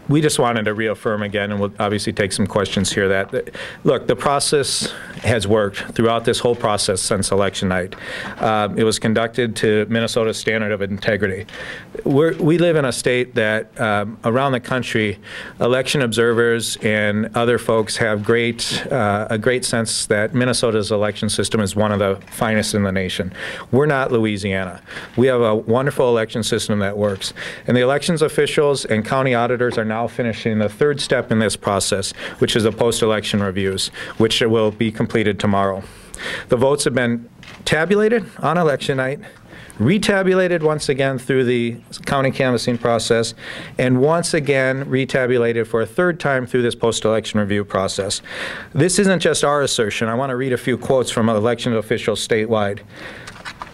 We just wanted to reaffirm again, and we'll obviously take some questions here, that, look, the process has worked throughout this whole process since election night. It was conducted to Minnesota's standard of integrity. We live in a state that around the country, election observers and other folks have a great sense that Minnesota's election system is one of the finest in the nation. We're not Louisiana. We have a wonderful election system that works. And the elections officials and county auditors are now finishing the third step in this process, which is the post-election reviews, which will be completed tomorrow. The votes have been tabulated on election night, retabulated once again through the county canvassing process, and once again retabulated for a third time through this post-election review process. This isn't just our assertion. I want to read a few quotes from election officials statewide.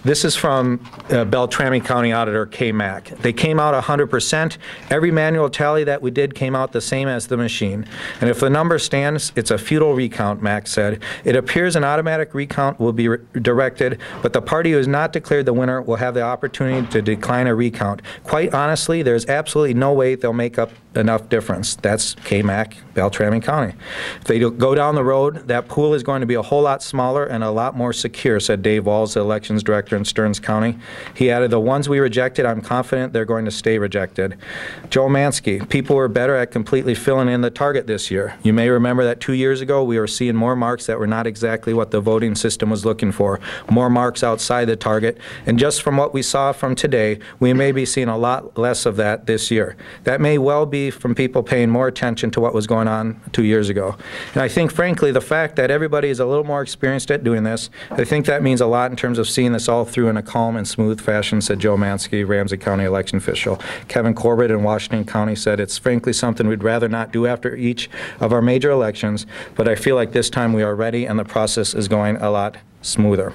This is from Beltrami County Auditor K. Mack. They came out 100%. Every manual tally that we did came out the same as the machine. And if the number stands, it's a futile recount, Mack said. It appears an automatic recount will be directed, but the party who has not declared the winner will have the opportunity to decline a recount. Quite honestly, there's absolutely no way they'll make up enough difference. That's K. Mack, Beltrami County. If they go down the road, that pool is going to be a whole lot smaller and a lot more secure, said Dave Walls, the elections director in Stearns County. He added, the ones we rejected, I'm confident they're going to stay rejected. Joe Mansky, people were better at completely filling in the target this year. You may remember that 2 years ago we were seeing more marks that were not exactly what the voting system was looking for, more marks outside the target, and just from what we saw from today, we may be seeing a lot less of that this year. That may well be from people paying more attention to what was going on 2 years ago. And I think, frankly, the fact that everybody is a little more experienced at doing this, I think that means a lot in terms of seeing this all through in a calm and smooth fashion, said Joe Mansky, Ramsey County election official. Kevin Corbett in Washington County said, it's frankly something we'd rather not do after each of our major elections, but I feel like this time we are ready and the process is going a lot smoother.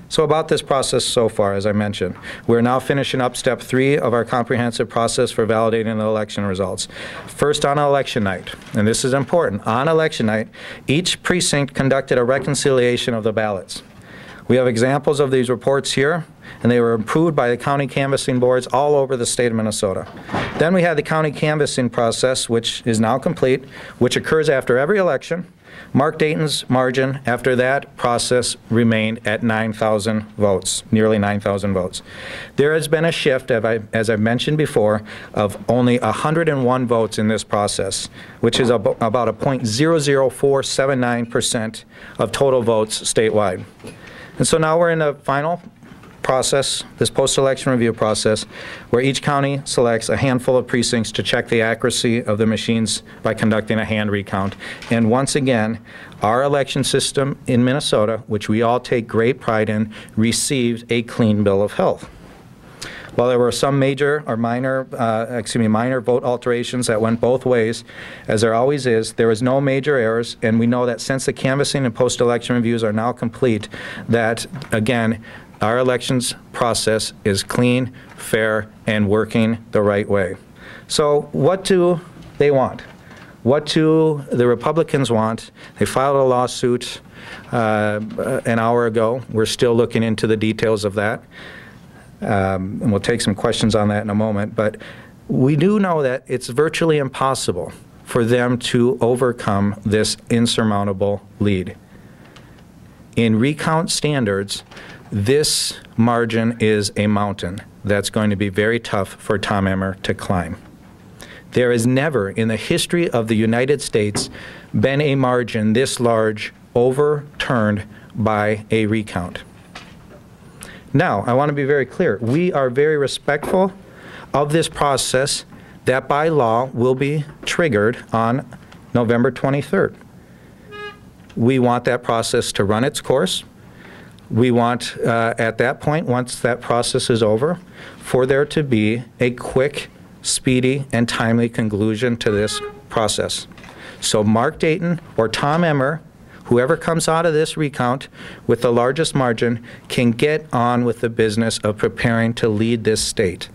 So about this process so far, as I mentioned, we're now finishing up step 3 of our comprehensive process for validating the election results. First, on election night, and this is important, on election night, each precinct conducted a reconciliation of the ballots. We have examples of these reports here, and they were approved by the county canvassing boards all over the state of Minnesota. Then we had the county canvassing process, which is now complete, which occurs after every election. Mark Dayton's margin after that process remained at 9,000 votes, nearly 9,000 votes. There has been a shift, as I mentioned before, of only 101 votes in this process, which is about a 0.00479% of total votes statewide. And so now we're in the final process, this post-election review process, where each county selects a handful of precincts to check the accuracy of the machines by conducting a hand recount. And once again, our election system in Minnesota, which we all take great pride in, received a clean bill of health. While there were some major or minor vote alterations that went both ways, as there always is, there was no major errors, and we know that since the canvassing and post-election reviews are now complete, that, again, our elections process is clean, fair, and working the right way. So what do they want? What do the Republicans want? They filed a lawsuit an hour ago. We're still looking into the details of that. And we'll take some questions on that in a moment. But we do know that it's virtually impossible for them to overcome this insurmountable lead. In recount standards, this margin is a mountain that's going to be very tough for Tom Emmer to climb. There has never in the history of the United States been a margin this large overturned by a recount. Now, I want to be very clear. We are very respectful of this process that by law will be triggered on November 23rd. We want that process to run its course. We want, at that point, once that process is over, for there to be a quick, speedy, and timely conclusion to this process. So Mark Dayton or Tom Emmer, whoever comes out of this recount with the largest margin, can get on with the business of preparing to lead this state.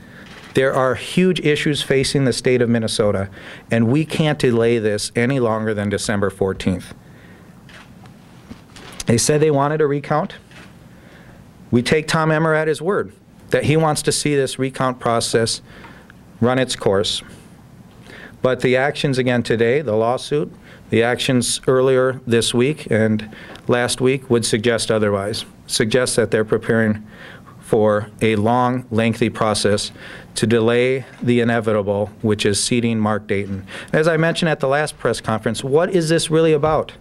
There are huge issues facing the state of Minnesota, and we can't delay this any longer than December 14th. They said they wanted a recount. We take Tom Emmer at his word that he wants to see this recount process run its course. But the actions again today, the lawsuit, the actions earlier this week and last week would suggest otherwise, suggest that they're preparing for a long, lengthy process to delay the inevitable, which is seating Mark Dayton. As I mentioned at the last press conference, what is this really about?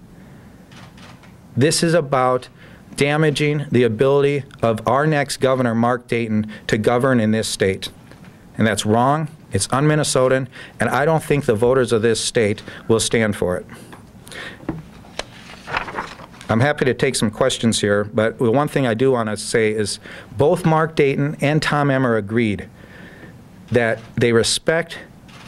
This is about damaging the ability of our next governor, Mark Dayton, to govern in this state. And that's wrong, it's un-Minnesotan, and I don't think the voters of this state will stand for it. I'm happy to take some questions here, but the one thing I do want to say is both Mark Dayton and Tom Emmer agreed that they respect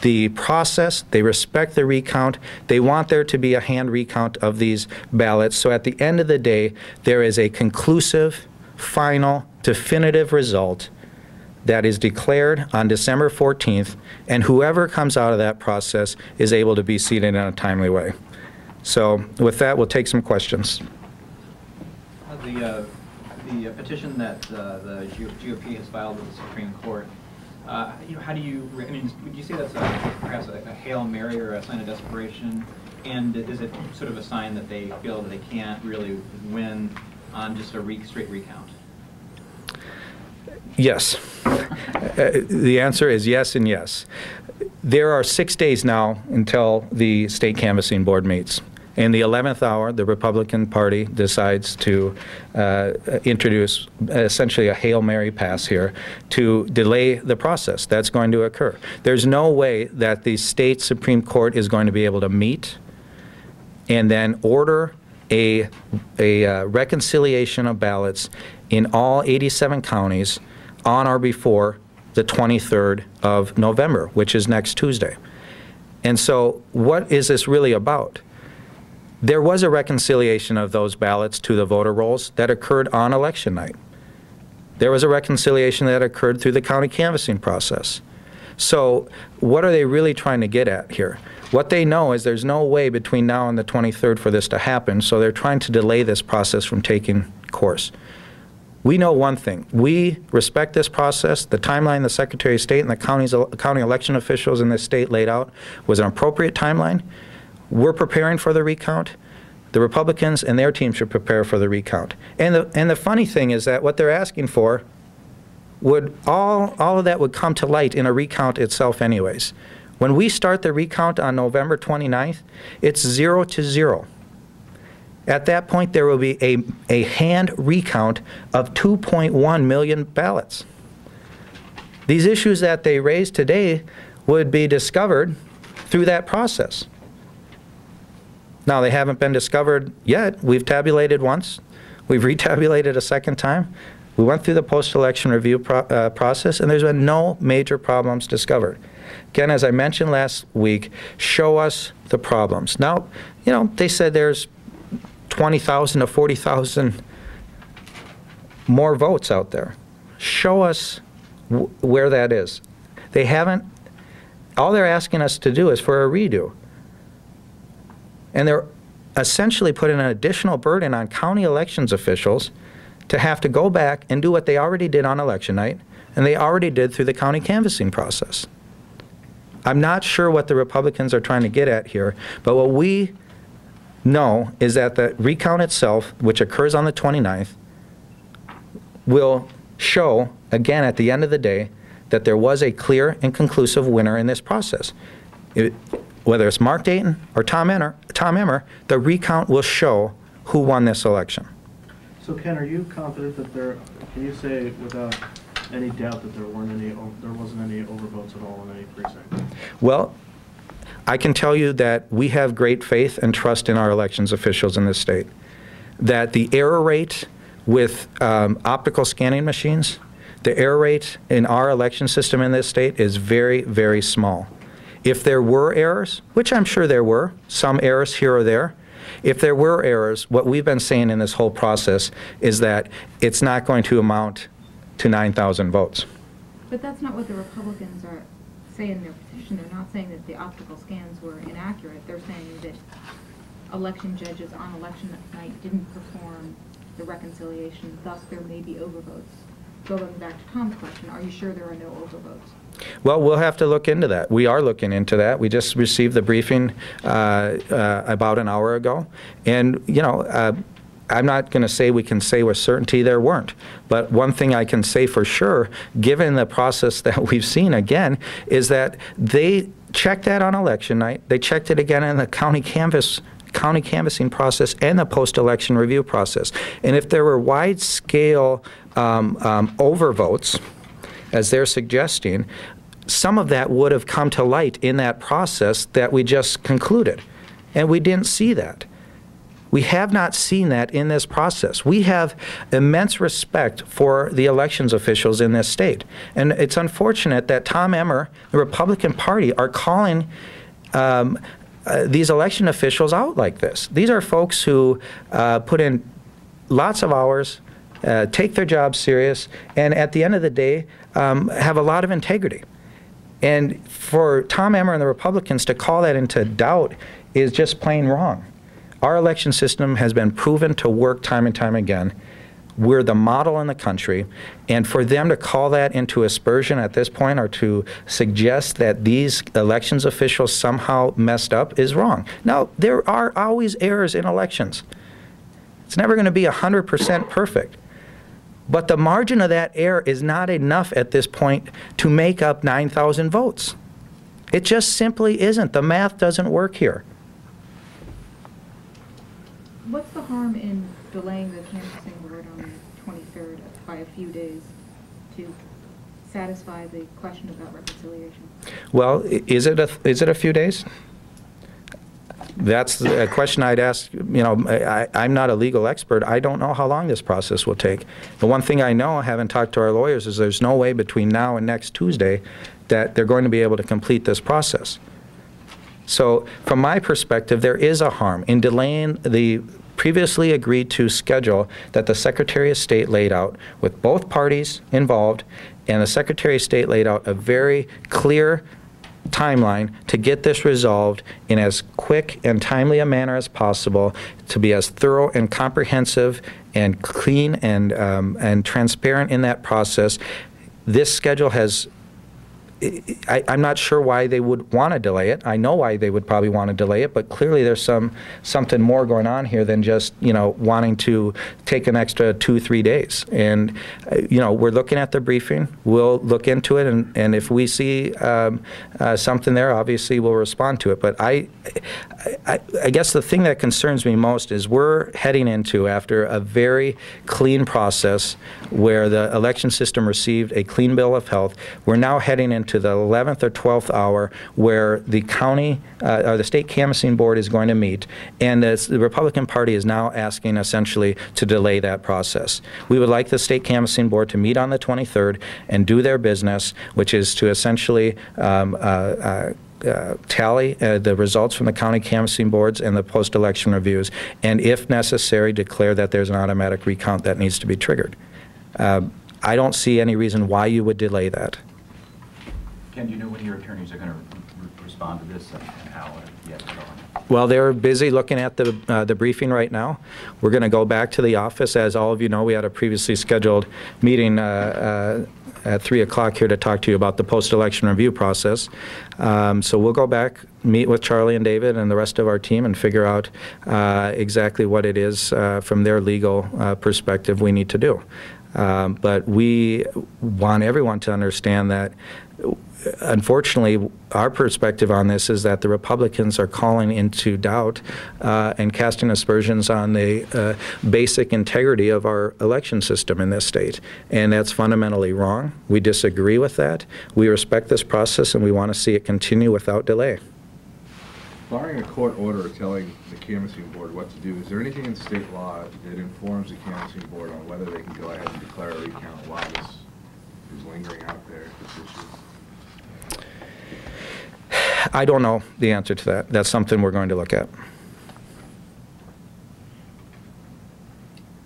the process, they respect the recount, they want there to be a hand recount of these ballots, so at the end of the day, there is a conclusive, final, definitive result that is declared on December 14th, and whoever comes out of that process is able to be seated in a timely way. So with that, we'll take some questions. The petition that the GOP has filed with the Supreme Court, how do you, I mean, would you say that's perhaps a Hail Mary or a sign of desperation? And is it sort of a sign that they feel that they can't really win on just a straight recount? Yes. The answer is yes and yes. There are 6 days now until the state canvassing board meets. In the 11th hour, the Republican Party decides to introduce essentially a Hail Mary pass here to delay the process. That's going to occur. There's no way that the state Supreme Court is going to be able to meet and then order a reconciliation of ballots in all 87 counties on or before the 23rd of November, which is next Tuesday. And so what is this really about? There was a reconciliation of those ballots to the voter rolls that occurred on election night. There was a reconciliation that occurred through the county canvassing process. So what are they really trying to get at here? What they know is there's no way between now and the 23rd for this to happen, so they're trying to delay this process from taking course. We know one thing. We respect this process. The timeline the Secretary of State and the county election officials in this state laid out was an appropriate timeline. We're preparing for the recount. The Republicans and their team should prepare for the recount. And the funny thing is that what they're asking for would all of that would come to light in a recount itself anyways. When we start the recount on November 29th, it's 0-0. At that point, there will be a hand recount of 2.1 million ballots. These issues that they raised today would be discovered through that process. Now, they haven't been discovered yet. We've tabulated once. We've retabulated a second time. We went through the post-election review process, and there's been no major problems discovered. Again, as I mentioned last week, show us the problems. Now, you know, they said there's 20,000 to 40,000 more votes out there. Show us where that is. They haven't. All they're asking us to do is for a redo. And they're essentially putting an additional burden on county elections officials to have to go back and do what they already did on election night, and they already did through the county canvassing process. I'm not sure what the Republicans are trying to get at here, but what we know is that the recount itself, which occurs on the 29th, will show, again at the end of the day, that there was a clear and conclusive winner in this process. Whether it's Mark Dayton or Tom Emmer, the recount will show who won this election. So Ken, are you confident that can you say without any doubt that there wasn't any overvotes at all in any precinct? Well, I can tell you that we have great faith and trust in our elections officials in this state. That the error rate with optical scanning machines, the error rate in our election system in this state is very, very small. If there were errors, which I'm sure there were, some errors here or there, if there were errors, what we've been saying in this whole process is that it's not going to amount to 9,000 votes. But that's not what the Republicans are saying in their petition. They're not saying that the optical scans were inaccurate. They're saying that election judges on election night didn't perform the reconciliation, thus there may be overvotes. Going back to Tom's question, are you sure there are no overvotes? Well, we'll have to look into that. We are looking into that. We just received the briefing about an hour ago. And, you know, I'm not going to say we can say with certainty there weren't. But one thing I can say for sure, given the process that we've seen again, is that they checked that on election night. They checked it again in the county canvassing process and the post-election review process. And if there were wide-scale overvotes, as they're suggesting, some of that would have come to light in that process that we just concluded. And we didn't see that. We have not seen that in this process. We have immense respect for the elections officials in this state. And it's unfortunate that Tom Emmer, the Republican Party, are calling these election officials out like this. These are folks who put in lots of hours, take their job serious, and at the end of the day, have a lot of integrity. And for Tom Emmer and the Republicans to call that into doubt is just plain wrong. Our election system has been proven to work time and time again. We're the model in the country, and for them to call that into aspersion at this point or to suggest that these elections officials somehow messed up is wrong. Now, there are always errors in elections. It's never going to be 100% perfect. But the margin of that error is not enough at this point to make up 9,000 votes. It just simply isn't. The math doesn't work here. What's the harm in delaying the canvassing board on the 23rd by a few days to satisfy the question about reconciliation? Well, is it a few days? That's a question I'd ask. You know, I'm not a legal expert. I don't know how long this process will take. The one thing I know, having talked to our lawyers, is there's no way between now and next Tuesday that they're going to be able to complete this process. So from my perspective, there is a harm in delaying the previously agreed to schedule that the Secretary of State laid out with both parties involved, and the Secretary of State laid out a very clear timeline to get this resolved in as quick and timely a manner as possible, to be as thorough and comprehensive and clean and transparent in that process. This schedule has I'm not sure why they would want to delay it. I know why they would probably want to delay it, but clearly there's something more going on here than just, you know, wanting to take an extra 2-3 days. And, you know, we're looking at the briefing. We'll look into it, and if we see something there, obviously we'll respond to it. But I guess the thing that concerns me most is we're heading into, after a very clean process where the election system received a clean bill of health, we're now heading into the 11th or 12th hour where the county or the state canvassing board is going to meet, and the Republican Party is now asking essentially to delay that process. We would like the state canvassing board to meet on the 23rd and do their business, which is to essentially tally the results from the county canvassing boards and the post-election reviews, and if necessary, declare that there's an automatic recount that needs to be triggered. I don't see any reason why you would delay that. Ken, do you know when your attorneys are going to respond to this and how yet? Well, they're busy looking at the briefing right now. We're going to go back to the office. As all of you know, we had a previously scheduled meeting at 3 o'clock here to talk to you about the post-election review process. So we'll go back, meet with Charlie and David and the rest of our team, and figure out exactly what it is from their legal perspective we need to do. But we want everyone to understand that, unfortunately, our perspective on this is that the Republicans are calling into doubt and casting aspersions on the basic integrity of our election system in this state. And that's fundamentally wrong. We disagree with that. We respect this process, and we want to see it continue without delay. Barring a court order telling the canvassing board what to do, is there anything in state law that informs the canvassing board on whether they can go ahead and declare a recount while this is lingering out there, this issue? I don't know the answer to that. That's something we're going to look at.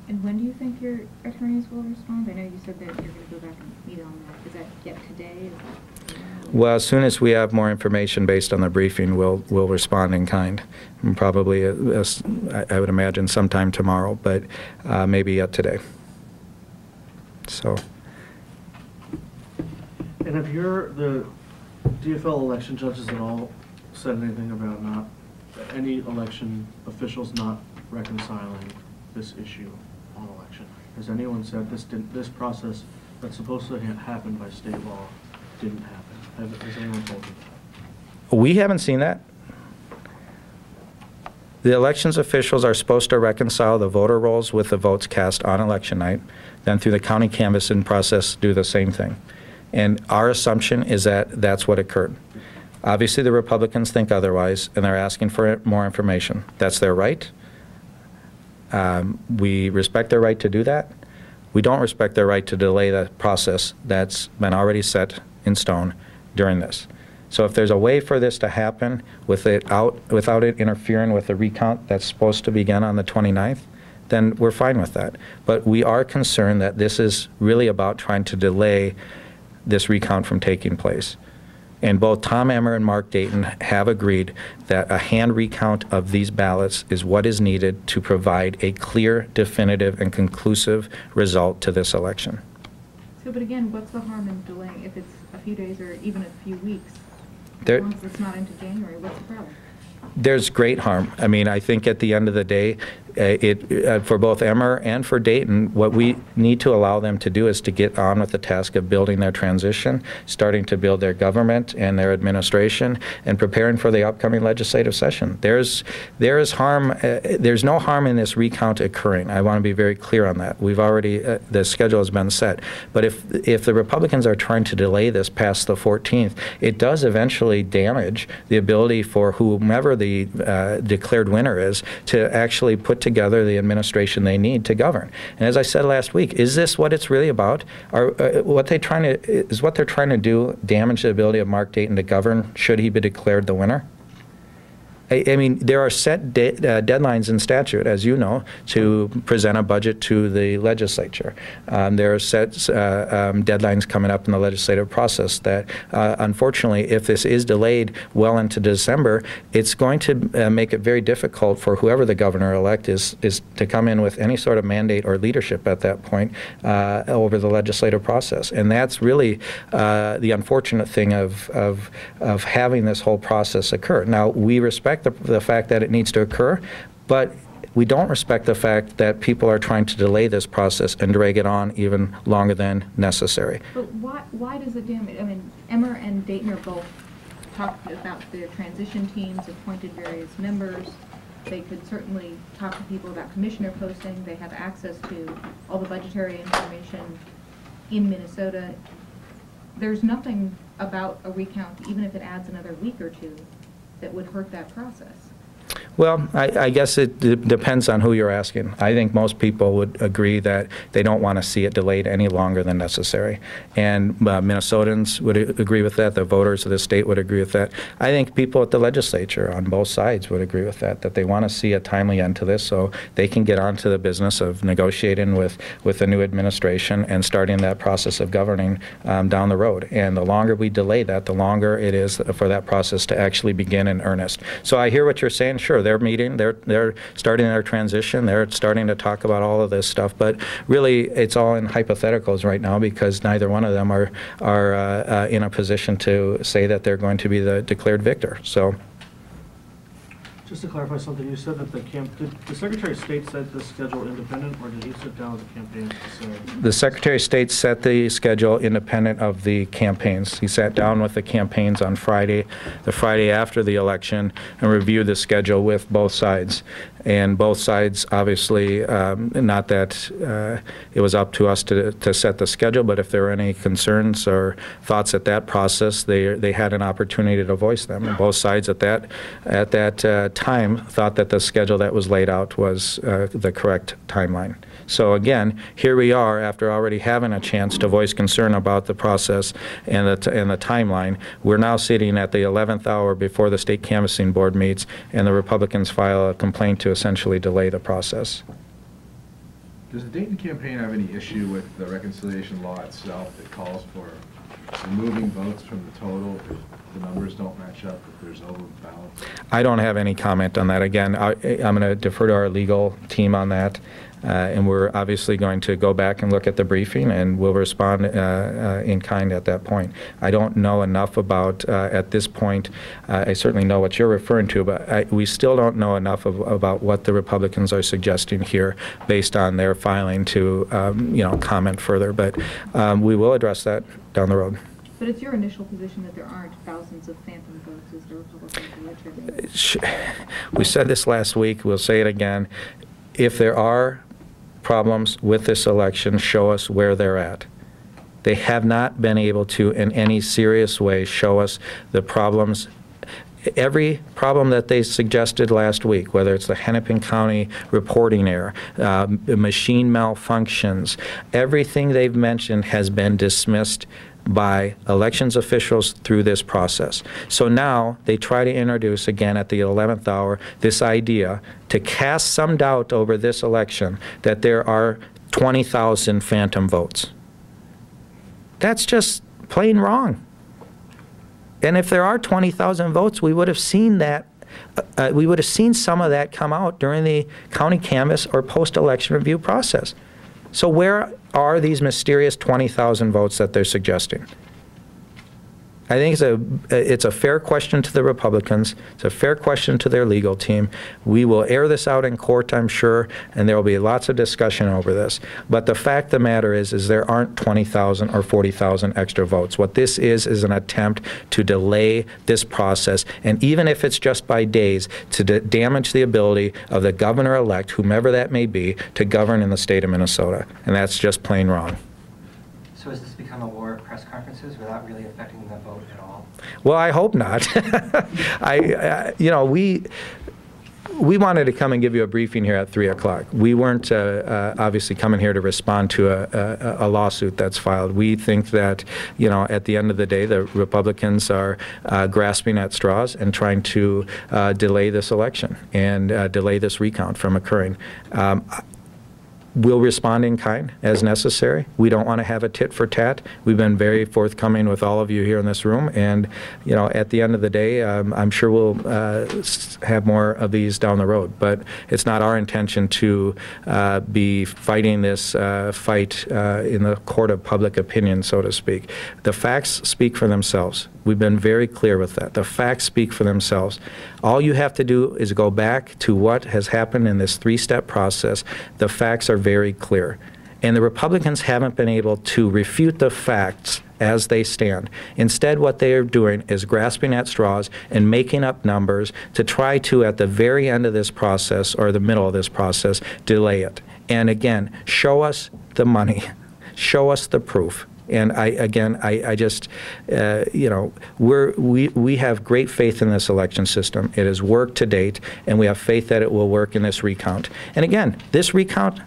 And when do you think your attorneys will respond? I know you said that you're going to go back and meet on that. Is that yet today? Well, as soon as we have more information based on the briefing, we'll respond in kind. And probably, I would imagine, sometime tomorrow, but maybe yet today. So. And have the DFL election judges at all said anything about any election officials not reconciling this issue on election? Has anyone said this process that's supposed to happen by state law didn't happen? Has anyone told you that? We haven't seen that. The elections officials are supposed to reconcile the voter rolls with the votes cast on election night, then through the county canvassing process do the same thing. And our assumption is that that's what occurred. Obviously, the Republicans think otherwise, and they're asking for more information. That's their right. We respect their right to do that. We don't respect their right to delay the process that's been already set in stone during this. So if there's a way for this to happen without it interfering with the recount that's supposed to begin on the 29th, then we're fine with that. But we are concerned that this is really about trying to delay this recount from taking place. And both Tom Emmer and Mark Dayton have agreed that a hand recount of these ballots is what is needed to provide a clear, definitive, and conclusive result to this election. So, but again, what's the harm in delaying if it's a few days or even a few weeks? There, as long as it's not into January, what's the problem? There's great harm. I mean, I think at the end of the day, for both Emmer and for Dayton, what we need to allow them to do is to get on with the task of building their transition, starting to build their government and their administration, and preparing for the upcoming legislative session. There is harm. There's no harm in this recount occurring. I want to be very clear on that. We've already the schedule has been set. But if the Republicans are trying to delay this past the 14th, it does eventually damage the ability for whomever the declared winner is to actually put together the administration they need to govern. And as I said last week, is this what it's really about? What they're trying to do damage the ability of Mark Dayton to govern should he be declared the winner? I mean, there are set deadlines in statute, as you know, to present a budget to the legislature. There are set deadlines coming up in the legislative process that, unfortunately, if this is delayed well into December, it's going to make it very difficult for whoever the governor-elect is to come in with any sort of mandate or leadership at that point over the legislative process. And that's really the unfortunate thing of having this whole process occur. Now, we respect the fact that it needs to occur, but we don't respect the fact that people are trying to delay this process and drag it on even longer than necessary. But why does it damage? I mean, Emmer and Dayton are both talked about their transition teams, appointed various members. They could certainly talk to people about commissioner posting. They have access to all the budgetary information in Minnesota. There's nothing about a recount, even if it adds another week or two, that would hurt that process. Well, I guess it depends on who you're asking. I think most people would agree that they don't want to see it delayed any longer than necessary. And Minnesotans would agree with that. The voters of the state would agree with that. I think people at the legislature on both sides would agree with that they want to see a timely end to this so they can get on to the business of negotiating with the new administration and starting that process of governing down the road. And the longer we delay that, the longer it is for that process to actually begin in earnest. So I hear what you're saying. Sure, they're meeting, they're starting their transition, they're starting to talk about all of this stuff, but really it's all in hypotheticals right now because neither one of them are in a position to say that they're going to be the declared victor. So. Just to clarify something, you said that did the Secretary of State set this schedule independent, or did he sit down with the campaigns to say? The Secretary of State set the schedule independent of the campaigns. He sat down with the campaigns on Friday, the Friday after the election, and reviewed the schedule with both sides. And both sides, obviously, not that it was up to us to set the schedule, but if there were any concerns or thoughts at that process, they had an opportunity to voice them. And both sides at that time thought that the schedule that was laid out was the correct timeline. So again, here we are after already having a chance to voice concern about the process and the timeline. We're now sitting at the 11th hour before the state canvassing board meets, and the Republicans file a complaint to essentially delay the process. Does the Dayton campaign have any issue with the reconciliation law itself that calls for removing votes from the total if the numbers don't match up, if there's overbalance? I don't have any comment on that. Again, I'm going to defer to our legal team on that, and we're obviously going to go back and look at the briefing, and we'll respond in kind at that point. I don't know enough about, at this point, I certainly know what you're referring to, but we still don't know enough about what the Republicans are suggesting here based on their filing to, comment further. But we will address that down the road. But it's your initial position that there aren't thousands of phantom votes as the Republicans are. We said this last week, we'll say it again. If there are problems with this election, show us where they're at. They have not been able to, in any serious way, show us the problems. Every problem that they suggested last week, whether it's the Hennepin County reporting error, machine malfunctions, everything they've mentioned has been dismissed by elections officials through this process. So now they try to introduce again at the 11th hour this idea to cast some doubt over this election that there are 20,000 phantom votes. That's just plain wrong. And if there are 20,000 votes, we would have seen that. We would have seen some of that come out during the county canvass or post-election review process. So where are these mysterious 20,000 votes that they're suggesting? I think it's a fair question to the Republicans. It's a fair question to their legal team. We will air this out in court, I'm sure, and there will be lots of discussion over this. But the fact of the matter is there aren't 20,000 or 40,000 extra votes. What this is an attempt to delay this process, and even if it's just by days, to damage the ability of the governor-elect, whomever that may be, to govern in the state of Minnesota. And that's just plain wrong. So has this become a war of press conferences without really affecting the vote at all? Well, I hope not. We wanted to come and give you a briefing here at 3 o'clock. We weren't obviously coming here to respond to a lawsuit that's filed. We think that, at the end of the day, the Republicans are grasping at straws and trying to delay this election and delay this recount from occurring. We'll respond in kind as necessary. We don't want to have a tit for tat. We've been very forthcoming with all of you here in this room, and at the end of the day, I'm sure we'll have more of these down the road. But it's not our intention to be fighting this fight in the court of public opinion, so to speak. The facts speak for themselves. We've been very clear with that. The facts speak for themselves. All you have to do is go back to what has happened in this three-step process. The facts are very clear. And the Republicans haven't been able to refute the facts as they stand. Instead, what they are doing is grasping at straws and making up numbers to try to, at the very end of this process, or the middle of this process, delay it. And again, show us the money. Show us the proof. And I just, we have great faith in this election system. It has worked to date, and we have faith that it will work in this recount. And again, this recount,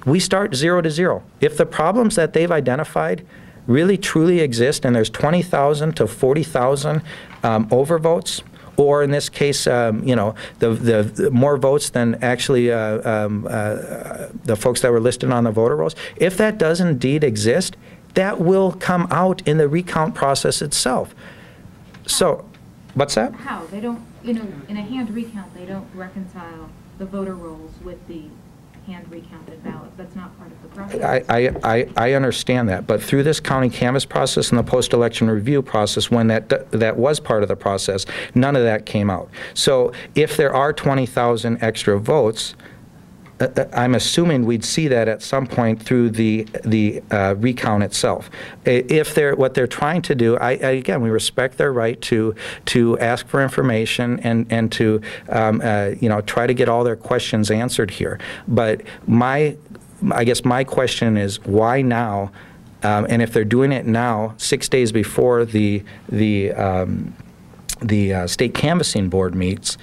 we start 0 to 0. If the problems that they've identified really truly exist, and there's 20,000 to 40,000 overvotes, or in this case, the more votes than actually the folks that were listed on the voter rolls, if that does indeed exist, that will come out in the recount process itself. So, what's that? How? They don't, in a hand recount, they don't reconcile the voter rolls with the hand recounted ballots. That's not part of the process. I understand that, but through this county canvass process and the post-election review process, when that was part of the process, none of that came out. So if there are 20,000 extra votes, I'm assuming we'd see that at some point through the recount itself. If what they're trying to do, again, we respect their right to ask for information and to try to get all their questions answered here. But I guess my question is, why now? And if they're doing it now, 6 days before the state canvassing board meets.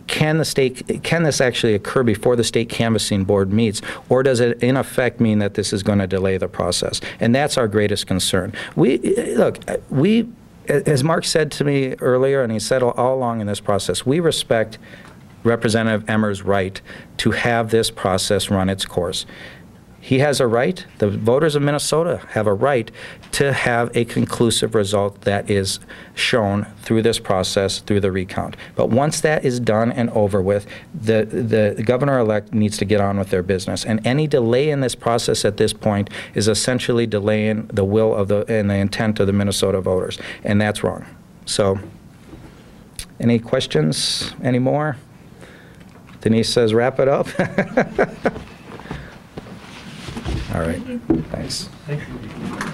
Can this actually occur before the state canvassing board meets, or does it in effect mean that this is going to delay the process? And that's our greatest concern. As Mark said to me earlier, and he said all along in this process, we respect Representative Emmer's right to have this process run its course. He has a right, the voters of Minnesota have a right to have a conclusive result that is shown through this process, through the recount. But once that is done and over with, the governor-elect needs to get on with their business. And any delay in this process at this point is essentially delaying the will of and the intent of the Minnesota voters. And that's wrong. So, any questions? Any more? Denise says wrap it up. All right. Thanks. Thank you.